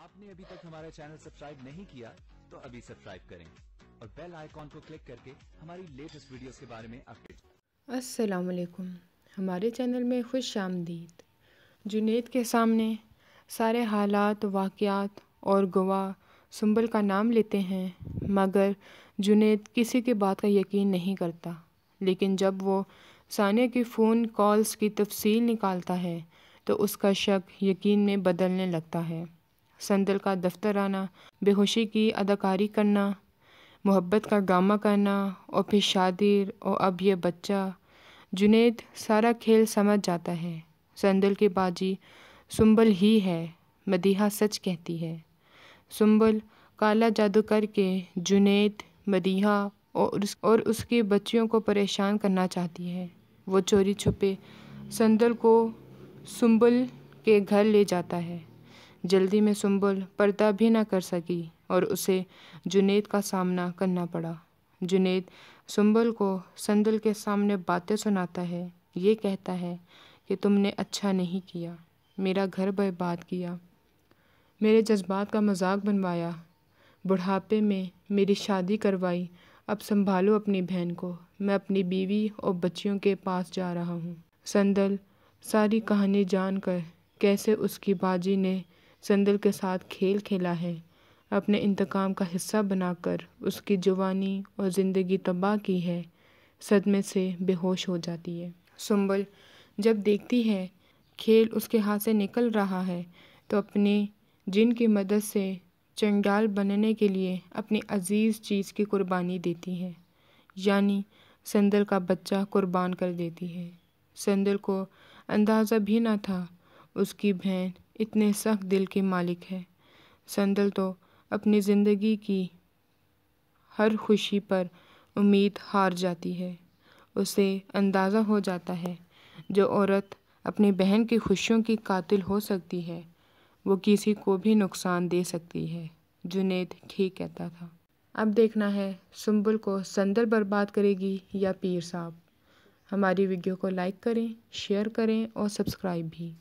आपने अभी तक हमारा चैनल सब्सक्राइब नहीं किया तो अभी सब्सक्राइब करें और बेल आइकॉन को क्लिक करके हमारी लेटेस्ट वीडियोस के बारे में अपडेट। अस्सलाम वालेकुम, हमारे चैनल में खुश आमदीद। जुनैद के सामने सारे हालात, वाक़यात और गवाह सुंबल का नाम लेते हैं, मगर जुनैद किसी की बात का यकीन नहीं करता। लेकिन जब वो सानिया की फ़ोन कॉल्स की तफसील निकालता है तो उसका शक यकीन में बदलने लगता है। संदल का दफ्तर आना, बेहोशी की अदाकारी करना, मोहब्बत का ड्रामा करना और फिर शादी और अब ये बच्चा। जुनैद सारा खेल समझ जाता है। संदल की बाजी सुंबल ही है, मदीहा सच कहती है। सुंबल काला जादू करके जुनैद, मदीहा और उसकी बच्चियों को परेशान करना चाहती है। वो चोरी छुपे संदल को सुंबल के घर ले जाता है। जल्दी में सुंबल पर्दा भी ना कर सकी और उसे जुनैद का सामना करना पड़ा। जुनैद सुंबल को संदल के सामने बातें सुनाता है। ये कहता है कि तुमने अच्छा नहीं किया, मेरा घर बर्बाद किया, मेरे जज्बात का मजाक बनवाया, बुढ़ापे में मेरी शादी करवाई। अब संभालो अपनी बहन को, मैं अपनी बीवी और बच्चियों के पास जा रहा हूँ। संदल सारी कहानी जानकर कैसे उसकी बाजी ने संदल के साथ खेल खेला है, अपने इंतकाम का हिस्सा बनाकर उसकी जवानी और ज़िंदगी तबाह की है, सदमे से बेहोश हो जाती है। सुंबल जब देखती है खेल उसके हाथ से निकल रहा है तो अपने जिन की मदद से चंडाल बनने के लिए अपनी अजीज़ चीज़ की कुर्बानी देती है, यानी संदल का बच्चा कुर्बान कर देती है। संदल को अंदाज़ा भी ना था उसकी बहन इतने सख्त दिल की मालिक है। संदल तो अपनी ज़िंदगी की हर खुशी पर उम्मीद हार जाती है। उसे अंदाज़ा हो जाता है जो औरत अपनी बहन की खुशियों की कातिल हो सकती है, वो किसी को भी नुकसान दे सकती है। जुनैद ठीक कहता था। अब देखना है सुंबल को संदल बर्बाद करेगी या पीर साहब। हमारी वीडियो को लाइक करें, शेयर करें और सब्सक्राइब भी।